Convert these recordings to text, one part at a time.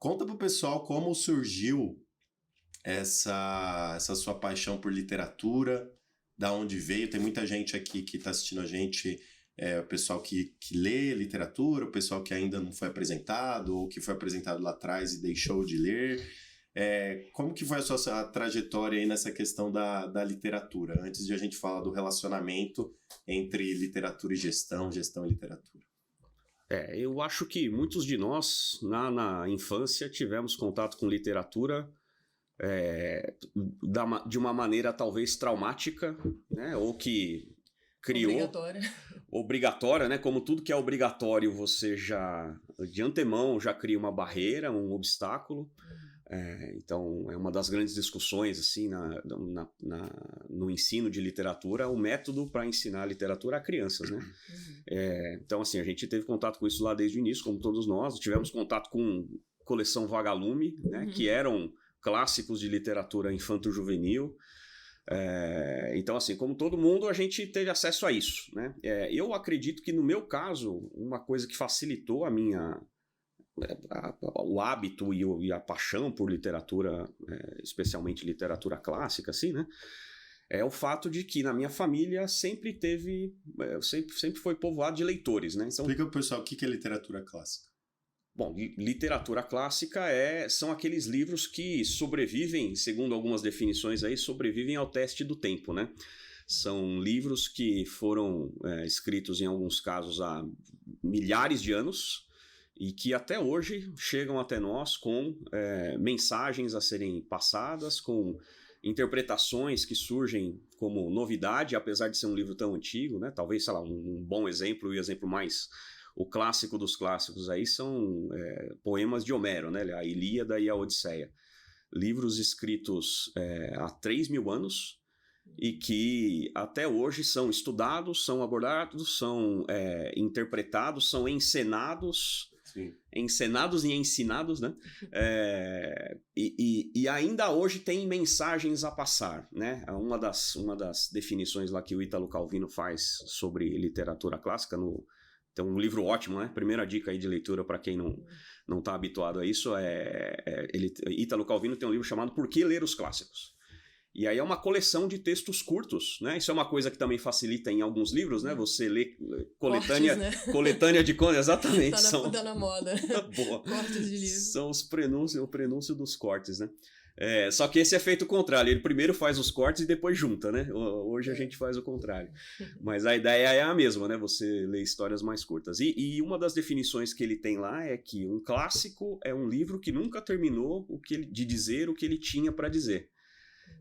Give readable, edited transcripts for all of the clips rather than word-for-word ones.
Conta pro pessoal como surgiu essa sua paixão por literatura, da onde veio. Tem muita gente aqui que está assistindo a gente, o pessoal que lê literatura, o pessoal que ainda não foi apresentado, ou que foi apresentado lá atrás e deixou de ler. Como que foi a sua trajetória aí nessa questão da literatura, antes de a gente falar do relacionamento entre literatura e gestão e literatura? Eu acho que muitos de nós, na infância, tivemos contato com literatura de uma maneira talvez traumática, né? Ou que criou... Obrigatória, né? Como tudo que é obrigatório, você já, de antemão, já cria uma barreira, um obstáculo. Então, é uma das grandes discussões assim, no ensino de literatura, o método para ensinar literatura a crianças, né? Então, assim, a gente teve contato com isso lá desde o início, como todos nós. Tivemos contato com coleção Vagalume, né? Que eram clássicos de literatura infanto-juvenil. Então, assim, como todo mundo, a gente teve acesso a isso, né? Eu acredito que, no meu caso, uma coisa que facilitou o hábito e a paixão por literatura, especialmente literatura clássica, assim, né? É o fato de que na minha família sempre foi povoado de leitores, né? Então, explica pro pessoal o que é literatura clássica. Bom, literatura clássica são aqueles livros que sobrevivem, segundo algumas definições aí, sobrevivem ao teste do tempo, né? São livros que foram escritos em alguns casos há milhares de anos, e que até hoje chegam até nós com mensagens a serem passadas, com interpretações que surgem como novidade, apesar de ser um livro tão antigo, né? Talvez, sei lá, um bom exemplo, e o exemplo mais... O clássico dos clássicos aí são poemas de Homero, né? A Ilíada e a Odisseia. Livros escritos há 3.000 anos e que até hoje são estudados, são abordados, são interpretados, são encenados... Sim. Encenados e ensinados, né? E ainda hoje tem mensagens a passar, né? Uma das definições lá que o Ítalo Calvino faz sobre literatura clássica, tem um livro ótimo, né? Primeira dica aí de leitura para quem não está habituado a isso, Ítalo Calvino tem um livro chamado Por que Ler os Clássicos? E aí é uma coleção de textos curtos, né? Isso é uma coisa que também facilita em alguns livros, né? Você lê coletânea, Cortes, né? Coletânea de contos, exatamente. Tá na moda. Boa. Cortes de livro. São o prenúncio dos cortes, né? Só que esse é feito o contrário. Ele primeiro faz os cortes e depois junta, né? Hoje a gente faz o contrário. Mas a ideia é a mesma, né? Você lê histórias mais curtas. E uma das definições que ele tem lá é que um clássico é um livro que nunca terminou de dizer o que ele tinha para dizer.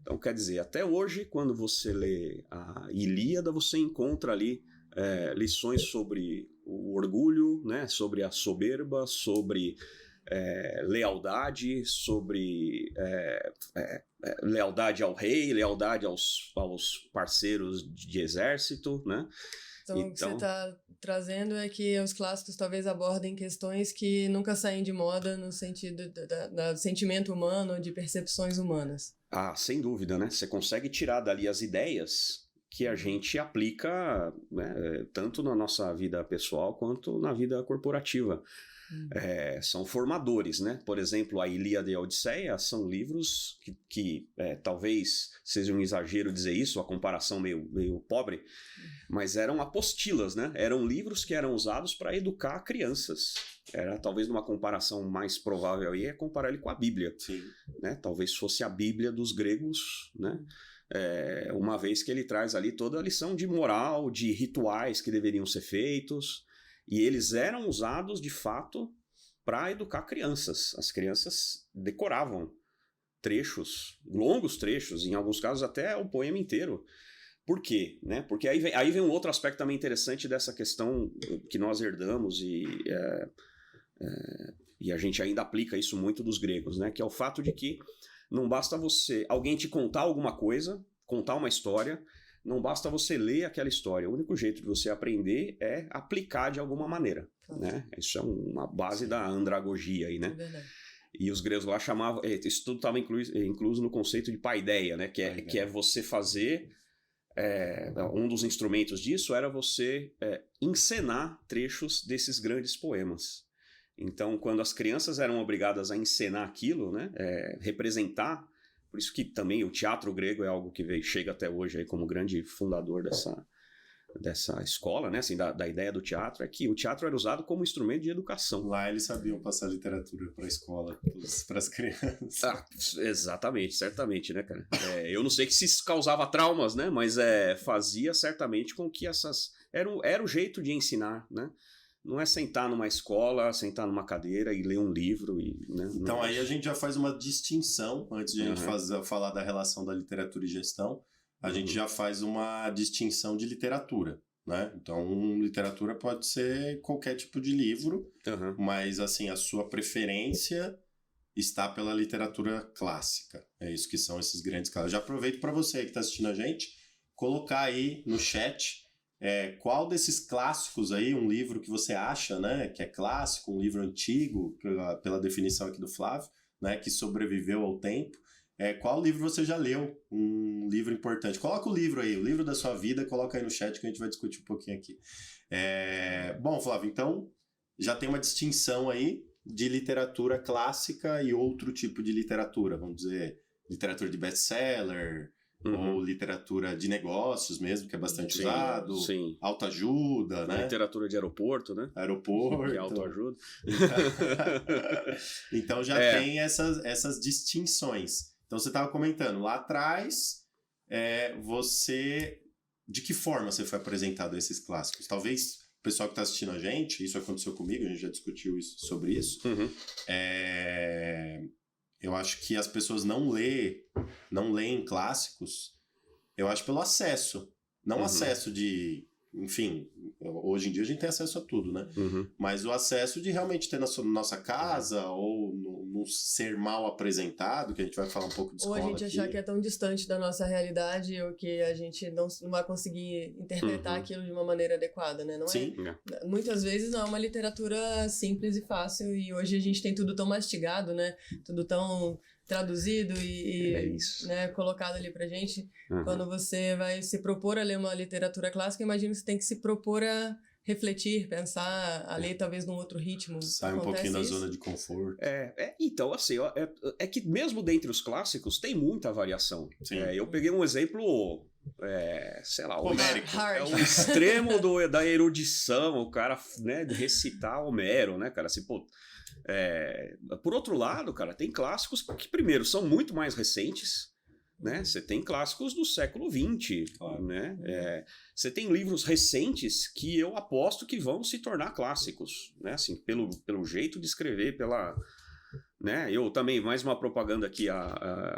Então, quer dizer, até hoje, quando você lê a Ilíada, você encontra ali lições sobre o orgulho, né? Sobre a soberba, sobre lealdade, sobre lealdade ao rei, lealdade aos parceiros de exército, né? Então, o que você está trazendo é que os clássicos talvez abordem questões que nunca saem de moda no sentido do sentimento humano, de percepções humanas. Ah, sem dúvida, né? Você consegue tirar dali as ideias que a gente aplica, né, tanto na nossa vida pessoal quanto na vida corporativa. São formadores, né? Por exemplo, a Ilíada e a Odisseia são livros que talvez seja um exagero dizer isso, a comparação meio pobre, mas eram apostilas, né? Eram livros que eram usados para educar crianças. Era talvez uma comparação mais provável aí é comparar ele com a Bíblia. Sim. Né? Talvez fosse a Bíblia dos gregos, né? Uma vez que ele traz ali toda a lição de moral, de rituais que deveriam ser feitos. E eles eram usados, de fato, para educar crianças. As crianças decoravam trechos, longos trechos, em alguns casos até o poema inteiro. Por quê? Né? Porque aí vem um outro aspecto também interessante dessa questão que nós herdamos e a gente ainda aplica isso muito dos gregos, né? Que é o fato de que não basta alguém te contar alguma coisa, contar uma história. Não basta você ler aquela história, o único jeito de você aprender é aplicar de alguma maneira, né? Isso é uma base da andragogia aí, né? É verdade. E os gregos lá chamavam, isso tudo estava incluso no conceito de paideia, né? Que é você fazer, um dos instrumentos disso era você encenar trechos desses grandes poemas. Então, quando as crianças eram obrigadas a encenar aquilo, né, representar, por isso que também o teatro grego é algo que chega até hoje aí como grande fundador dessa escola, né, assim, da ideia do teatro, é que o teatro era usado como instrumento de educação. Lá eles sabiam passar literatura para a escola, para as crianças. Exatamente, certamente, né, cara? Eu não sei que se causava traumas, né, mas fazia certamente com que essas... Era o jeito de ensinar, né? Não é sentar numa escola, sentar numa cadeira e ler um livro. Né? Então aí a gente já faz uma distinção, antes de a gente falar da relação da literatura e gestão, a gente já faz uma distinção de literatura, né? Então, literatura pode ser qualquer tipo de livro, mas assim, a sua preferência está pela literatura clássica. É isso que são esses grandes clássicos. Já aproveito para você que está assistindo a gente, colocar aí no chat qual desses clássicos aí, um livro que você acha, né, que é clássico, um livro antigo, pela definição aqui do Flávio, né, que sobreviveu ao tempo. Qual livro você já leu? Um livro importante. Coloca o livro aí, o livro da sua vida, coloca aí no chat que a gente vai discutir um pouquinho aqui. Bom, Flávio, então já tem uma distinção aí de literatura clássica e outro tipo de literatura, vamos dizer, literatura de best-seller, ou literatura de negócios mesmo, que é bastante usado. Sim. Autoajuda, né? Literatura de aeroporto, né? Aeroporto. E autoajuda. Então já tem essas distinções. Então você estava comentando, lá atrás, de que forma você foi apresentado a esses clássicos? Talvez o pessoal que está assistindo a gente, isso aconteceu comigo, a gente já discutiu sobre isso. Eu acho que as pessoas não leem clássicos, eu acho pelo acesso. Não acesso de... Enfim, hoje em dia a gente tem acesso a tudo, né? Mas o acesso de realmente ter na nossa casa ou no ser mal apresentado, que a gente vai falar um pouco de escola ou a gente achar que é tão distante da nossa realidade ou que a gente não vai conseguir interpretar aquilo de uma maneira adequada, né? Não Sim. Muitas vezes não é uma literatura simples e fácil e hoje a gente tem tudo tão mastigado, né? Tudo tão traduzido e né, colocado ali pra gente. Quando você vai se propor a ler uma literatura clássica, imagino que você tem que se propor a refletir, pensar, a ler talvez num outro ritmo. Sai um pouquinho da zona de conforto. Então, assim, é que mesmo dentre os clássicos tem muita variação. Eu peguei um exemplo... sei lá, Homérico. O extremo da erudição, o cara, né, de recitar Homero, né, cara, assim, pô... por outro lado, cara, tem clássicos que, primeiro, são muito mais recentes, né? Você tem clássicos do século XX, né? Você tem livros recentes que eu aposto que vão se tornar clássicos, né? Assim, pelo jeito de escrever, né? Eu também, mais uma propaganda aqui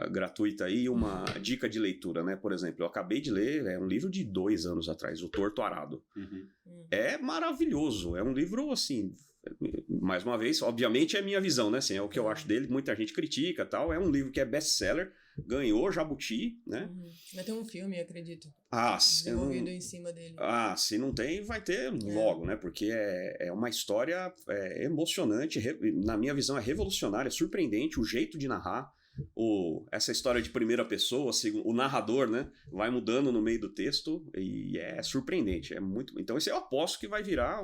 gratuita aí, uma dica de leitura, né? Por exemplo, eu acabei de ler um livro de 2 anos atrás, O Torto Arado. É maravilhoso, é um livro, assim... Mais uma vez, obviamente é minha visão, né? Assim, é o que eu acho dele, muita gente critica e tal. É um livro que é best-seller, ganhou Jabuti, né? Vai ter um filme, acredito. Desenvolvido em cima dele. Se não tem, vai ter logo, né? Porque é uma história emocionante, na minha visão é revolucionária, surpreendente, o jeito de narrar. Essa história de primeira pessoa, o narrador, né, vai mudando no meio do texto e é surpreendente, é muito... Então esse eu aposto que vai virar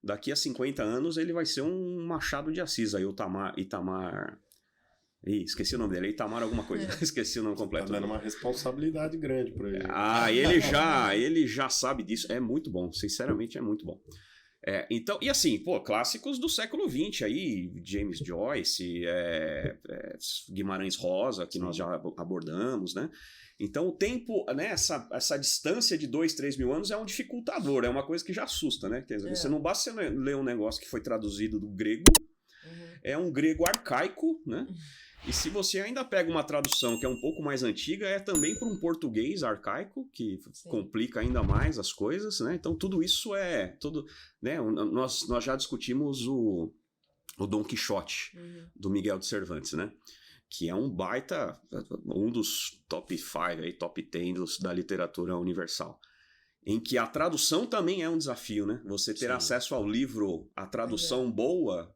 daqui a 50 anos ele vai ser um Machado de Assis aí, o Itamar... esqueci o nome dele, Itamar alguma coisa, esqueci o nome completo. Tá dando uma responsabilidade grande pra ele. Ele já sabe disso, é muito bom, sinceramente é muito bom. Então, e assim, clássicos do século XX aí, James Joyce, Guimarães Rosa, que nós já abordamos, né? Então o tempo, né, essa distância de 2, 3 mil anos é um dificultador, é uma coisa que já assusta, né? Quer dizer, você não basta você ler um negócio que foi traduzido do grego, é um grego arcaico, né? E se você ainda pega uma tradução que é um pouco mais antiga, é também para um português arcaico, que complica ainda mais as coisas, né? Então tudo isso né? Nós já discutimos o Dom Quixote, do Miguel de Cervantes, né? Que é um baita, um dos top 5, aí, top 10 da literatura universal. Em que a tradução também é um desafio, né? Você ter acesso ao livro, a tradução boa...